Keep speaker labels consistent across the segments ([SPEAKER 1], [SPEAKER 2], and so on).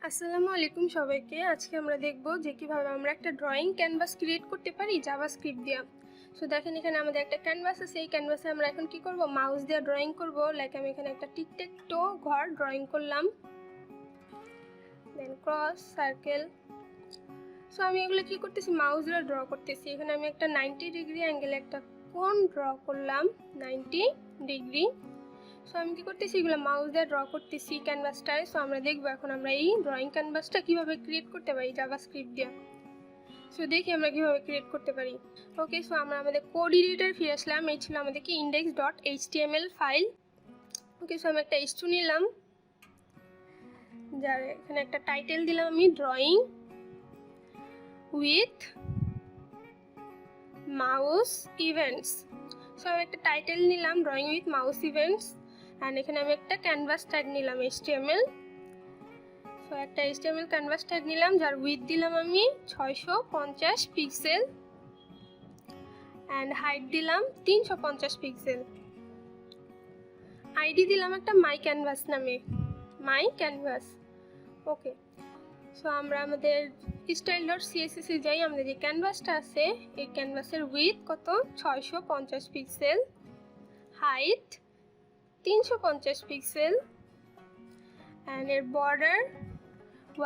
[SPEAKER 1] আসসালামু আলাইকুম সবাইকে। আজকে আমরা দেখব যে কিভাবে আমরা একটা ড্রয়িং ক্যানভাস ক্রিয়েট করতে পারি জাভাস্ক্রিপ্ট দিয়ে। সো দেখেন এখানে আমাদের একটা ক্যানভাস আছে। এই ক্যানভাসে আমরা এখন কি করব, মাউস দিয়ে ড্রয়িং করব। লাইক আমি এখানে একটা টিকটেকটো ঘর ড্রয়িং করলাম, দেন ক্রস সার্কেল। সো আমি এগুলো কি করতেছি, মাউস দিয়ে ড্র করতেছি। এখানে আমি একটা 90 ডিগ্রি অ্যাঙ্গেলে একটা কোণ ড্র করলাম, 90 ডিগ্রি। সো আমি কি করতেছি, এগুলো মাউস দিয়ে ড্র করতেছি ক্যানভাসটায়। সো আমরা দেখবো এখন আমরা এই ড্রয়িং ক্যানভাসটা কিভাবে ক্রিয়েট করতে পারি জাভাস্ক্রিপ্ট দিয়ে। সো দেখি আমরা কিভাবে ক্রিয়েট করতে পারি। ওকে, সো আমরা আমাদের কোড এডিটর ফিরে আসলাম। এই ছিল আমাদের কি index.html ফাইল। ওকে, সো আমি একটা h2 নিলাম, যার এখানে একটা টাইটেল দিলাম আমি drawing with mouse events. So আমি একটা টাইটেল নিলাম drawing with mouse events, and এখানে আমি একটা ক্যানভাস ট্যাগ নিলাম HTML। সো একটা HTML ক্যানভাস ট্যাগ নিলাম, যার উইথ দিলাম আমি 650 পিক্সেল অ্যান্ড হাইট দিলাম 350 পিক্সেল। আইডি দিলাম একটা মাই ক্যানভাস নামে, মাই ক্যানভাস। ওকে, সো আমরা আমাদের style.css এ যাই। আমাদের যে ক্যানভাসটা আছে, এই ক্যানভাসের উইথ কত, 650 পিক্সেল, হাইট 350 পিক্সেল, অ্যান্ড এর বর্ডার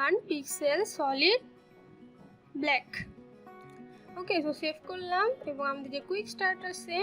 [SPEAKER 1] 1 পিক্সেল সলিড ব্ল্যাক। ওকে, সো সেভ করলাম এবং আমাদের যে কুইক স্টার্ট আছে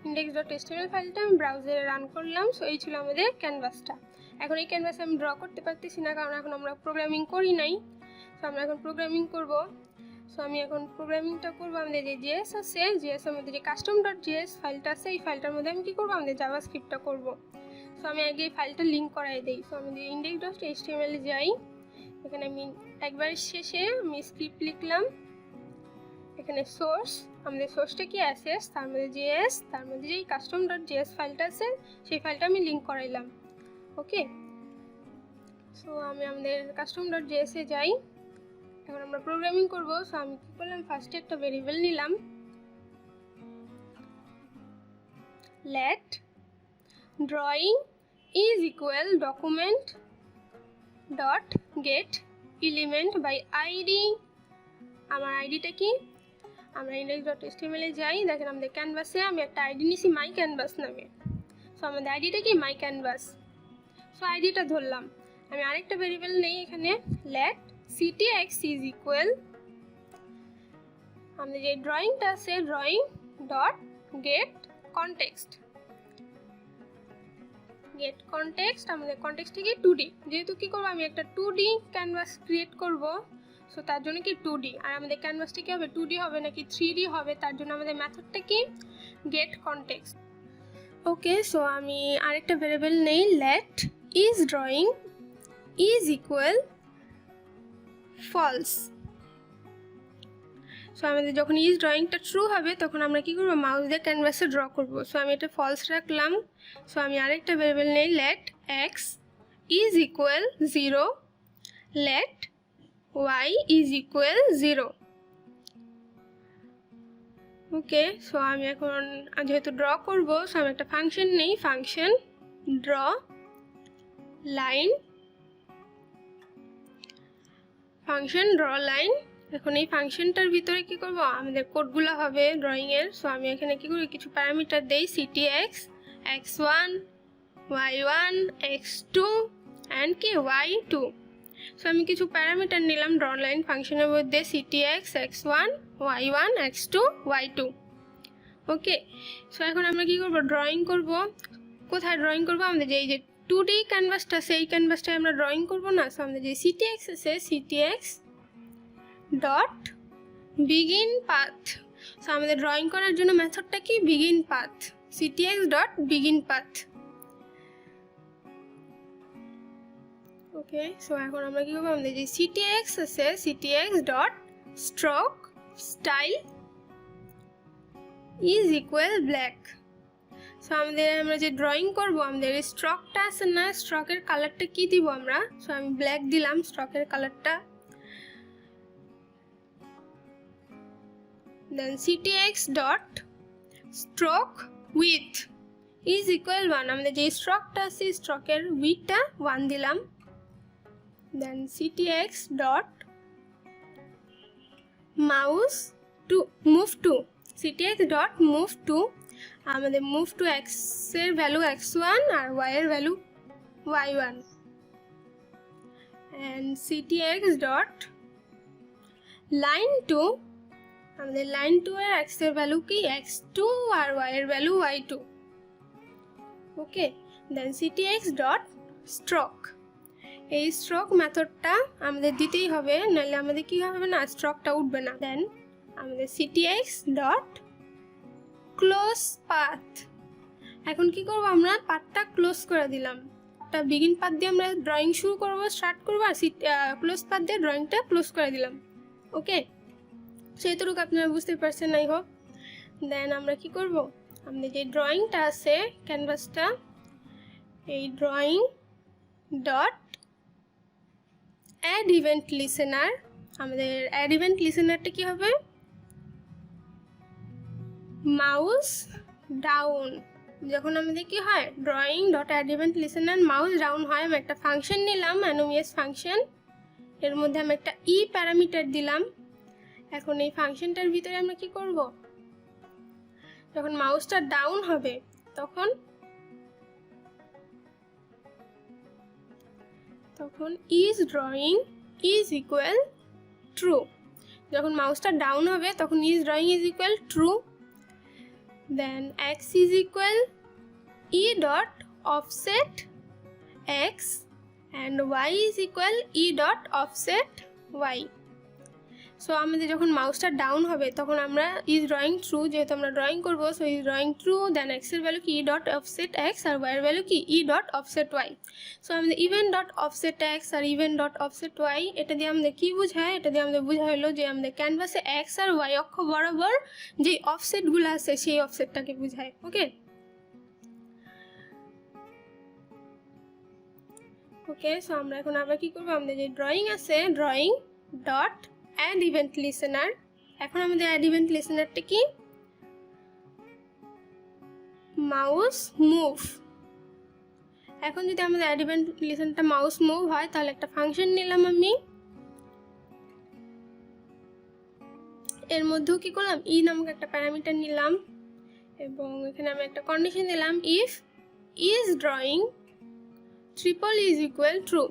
[SPEAKER 1] index.html ফাইলটা আমি ব্রাউজারে রান করলাম। সো এই ছিল আমাদের ক্যানভাসটা। এখন এই ক্যানভাসে আমি ড্র করতে পারতেছি না, কারণ এখন আমরা প্রোগ্রামিং করি নাই। সো আমরা এখন প্রোগ্রামিং করব। সো আমি এখন প্রোগ্রামিংটা করবো। আমাদের যে জিএস আছে, জিএসের মধ্যে যে custom.js ফাইলটা আছে, এই ফাইলটার মধ্যে আমি কী করবো, আমাদের জাভাস্ক্রিপ্টটা করব। সো আমি আগে এই ফাইলটা লিঙ্ক করাই দিই। সো আমি index.html এ যাই। এখানে আমি একবার শেষে আমি স্ক্রিপ্ট লিখলাম। এখানে সোর্স, আমাদের সোর্সটা কি অ্যাসেস, তার মধ্যে জেএস, তার মধ্যে যেই custom.js ফাইলটা আছে সেই ফাইলটা আমি লিঙ্ক করাইলাম। ওকে, সো আমি আমাদের custom.js এ যাই। এখন আমরা প্রোগ্রামিং করব। সো আমি কি করলাম, ফার্স্টে একটা ভেরিয়েবল নিলাম, let drawing is equal document dot get element by id। আমার আইডিটা কি, আমরা index.html এ যাই। দেখেন আমাদের ক্যানভাসে আমি একটা আইডি নিছি মাই ক্যানভাস নামে। সো আমাদের আইডিটা কি, মাই ক্যানভাস। সো আইডিটা ধরলাম। আমি আরেকটা ভেরিয়েবল নেই এখানে, let ctx is equal, আমাদের যে ড্রয়িংটা আছে drawing dot get context. Get context, আমাদের কনটেক্সটটা কি 2D। যেহেতু কি করবো, আমি একটা 2D ক্যানভাস ক্রিয়েট করব। সো তার জন্য কি 2D, আর আমাদের ক্যানভাসটা কি হবে, 2D হবে নাকি 3D হবে, তার জন্য আমাদের মেথডটা কি, গেট কনটেক্সট। ওকে, সো আমি আরেকটা ভেরিয়েবল নেই, let is drawing is equal false। So আমাদের যখন ইজ ড্রয়িংটা ট্রু হবে, তখন আমরা কি করবো, মাউস দিয়ে ক্যানভাসে ড্র করব। সো আমি এটা ফলস রাখলাম। সো আমি আরেকটা ভেরিয়েবল নেই, let x is equal 0, let y is equal 0। Okay, so আমি এখন যেহেতু ড্র করব, সো আমি একটা ফাংশন নেই, function draw line, function draw line. এখন এই ফাংশনটার ভিতরে কি করব, আমাদের কোডগুলো হবে ড্রয়িংয়ের। সো আমি এখানে কি করি, কিছু প্যারামিটার দেই, ctx x1 y1 x2 and কি y2। সো আমি কিছু প্যারামিটার নিলাম ড্র লাইন ফাংশনের মধ্যে, ctx x1 y1 x2 y2। ওকে, সো এখন আমরা কি করব, ড্রয়িং করব। কোথায় ড্রয়িং করব, আমাদের যে এই যে 2D ক্যানভাসটা আছে, এই ক্যানভাসটায় আমরা ড্রয়িং করব না। সো আমাদের যে ctx আছে, ctx dot begin path. So আমাদের ড্রয়িং করার জন্য মেথডটা কি, begin path, ctx dot begin path. Okay, so এখন আমরা কি করবো, আমাদের যে ctx আছে, ctx dot stroke style is equal black. So আমরা যে ড্রয়িং করবো, আমাদের স্ট্রোকটা আছে না, স্ট্রোকের কালারটা কি দিব আমরা। সো আমি ব্ল্যাক দিলাম স্ট্রোকের কালারটা। Then ctx dot stroke width is equal 1। আমাদের যে স্ট্রোকটা আছে, স্ট্রোকের উইথটা 1 দিলাম। Then ctx dot mouse to move to ctx dot move to আমাদের মুভ টু x এর ভ্যালু x1 আর y এর ভ্যালু y1 and ctx dot line to আমাদের লাইন 2 এর x এর ভ্যালু কি x2 আর y এর value y2 okay then ctx dot stroke এই স্ট্রোক মেথডটা আমাদের দিতেই হবে, নাহলে আমাদের কি হবে না, স্ট্রোকটা উঠবে না। দেন আমাদের ctx ডট ক্লোজ পাথ, এখন কি করব, আমরা পাথটা ক্লোজ করে দিলাম। একটা বিগিন পাথ দিয়ে আমরা ড্রয়িং শুরু করব, স্টার্ট করবো, আর ক্লোজ পাথ দিয়ে ড্রয়িংটা ক্লোজ করে দিলাম। ওকে, সেইটুকু আপনারা বুঝতে পারছেন আই হোপ। দেন আমরা কি করব, আমাদের যে ড্রয়িংটা আছে ক্যানভাসটা, এই drawing dot add event listener, আমাদের অ্যাড ইভেন্ট লিসেনারটা কি হবে, মাউস ডাউন। যখন আমাদের কি হয়, drawing dot add event listener mouse down হয়, আমি একটা ফাংশন নিলাম, অ্যানোমিয়াস ফাংশন, এর মধ্যে আমি একটা ই প্যারামিটার দিলাম। এখন এই ফাংশনটার ভিতরে আমরা কি করব, যখন মাউসটা ডাউন হবে তখন is drawing is equal true, যখন মাউসটা ডাউন হবে তখন is drawing is equal true. Then x is equal e dot offset x and y is equal e dot offset y। So আমাদের যখন মাউসটা ডাউন হবে তখন আমরা ইজ ড্রয়িং ট্রু, যেহেতু আমরা ড্রয়িং করবো, so is drawing true. Then x এর ভ্যালু কি ই ডট অফসেট এক্স, আর ওয়াই এর ভ্যালু কি e dot offset y. So আমাদের ইভেন্ট ডট অফসেট এক্স আর ইভেন্ট ডট অফসেট ওয়াই, এটা দিয়ে আমাদের কি বোঝায়, এটা দিয়ে আমাদের বোঝা হলো যে আমাদের ক্যানভাসে এক্স আর ওয়াই অক্ষ বরাবর যে অফসেটগুলো আছে সেই অফসেটটাকে বোঝায়। ওকে ওকে সো আমরা এখন আবার কি করবো, আমাদের যে ড্রয়িং আছে drawing dot add event listener, এখন আমাদের অ্যাড ইভেন্ট লিসেনারটা কি, মাউস মুভ। এখন যদি আমাদের অ্যাড ইভেন্ট লিসেনারটা মাউস মুভ হয়, তাহলে একটা ফাংশন নিলাম আমি, এর মধ্যেও কি করলাম, ই নামক একটা প্যারামিটার নিলাম, এবং এখানে আমি একটা কন্ডিশন দিলাম, if is drawing triple is equal true,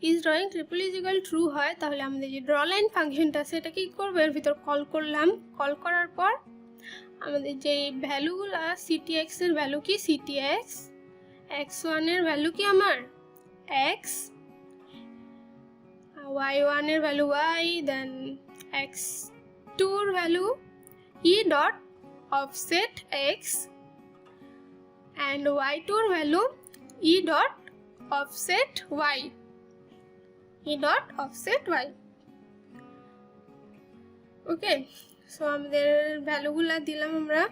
[SPEAKER 1] is drawing triple is equal true হয়, তাহলে আমাদের যে ড্র লাইন ফাংশনটা আছে এটা কি করবো, এর ভিতর কল করলাম। কল করার পর আমাদের যে ভ্যালুগুলো, ctx এর ভ্যালু কি ctx, x1 এর ভ্যালু কি আমার x, y1 এর ভ্যালু y, দেন x2 এর value e dot offset x and y2 এর value e dot offset y, e dot offset y। ওকে, সো আমাদের ভ্যালুগুলো দিলাম আমরা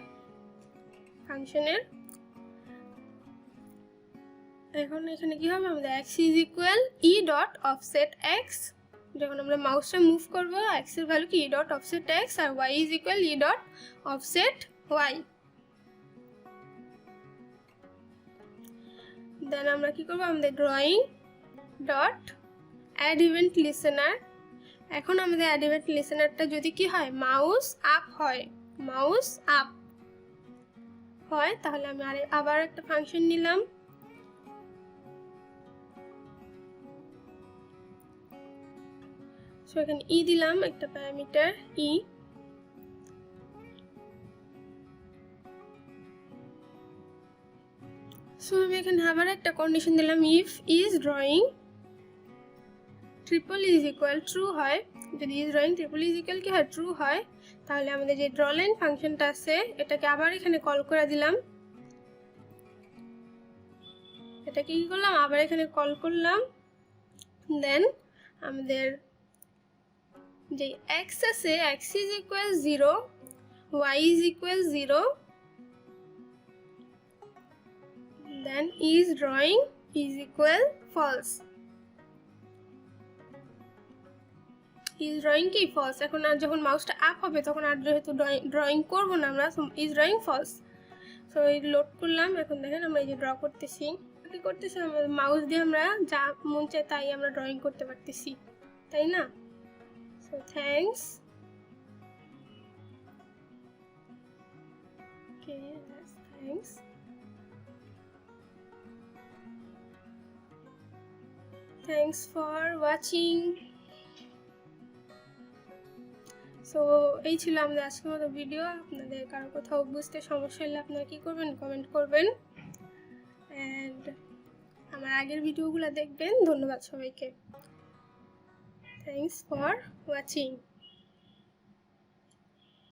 [SPEAKER 1] ফাংশনের। এখন এখানে কি হবে, আমাদের x is equal e dot offset x, যখন আমরা মাউসটা মুভ করব x এর ভ্যালু কি ই ডট অফসেট x, আর y is equal e dot offset y। Then আমরা কি করব, আমাদের drawing dot add event listener, এখন আমাদের অ্যাড ইভেন্ট লিসেনারটা যদি কি হয়, মাউস আপ হয়, মাউস আপ হয়, তাহলে আমি আবার একটা ফাংশন নিলাম, সো এখানে ই দিলাম একটা প্যারামিটার ই, সো আমি এখানে আবার একটা কন্ডিশন দিলাম, if is drawing triple is equal true হয়, যদি is drawing triple is equal কি হয়, ট্রু হয়, তাহলে আমাদের যে ড্র লাইন ফাংশনটা আছে এটাকে আবার এখানে কল করে দিলাম, এটাকে কি করলাম, আবার এখানে কল করলাম। দেন আমাদের যে x আছে x is equal 0, y is equal 0, then is drawing is equal false, is drawing কি ফলস। এখন আর যখন মাউসটা আপ হবে তখন আর যেহেতু ড্রয়িং করবো না আমরা, ইজ ড্রয়িং ফলস। সো এই লোড করলাম, এখন দেখেন আমরা এই যে ড্র করতেছি, কি করতেছি, মাউস দিয়ে আমরা যা মন চায় তাই আমরা ড্রয়িং করতে পারতেছি, তাই না? So thanks. Okay, thanks. Thanks for watching. So এই ছিল আমাদের আজকের মতো ভিডিও। আপনাদের কারো কোথাও বুঝতে সমস্যা হলে আপনারা কী করবেন, কমেন্ট করবেন। অ্যান্ড আমার আগের ভিডিওগুলো দেখবেন। ধন্যবাদ সবাইকে। Thanks for watching.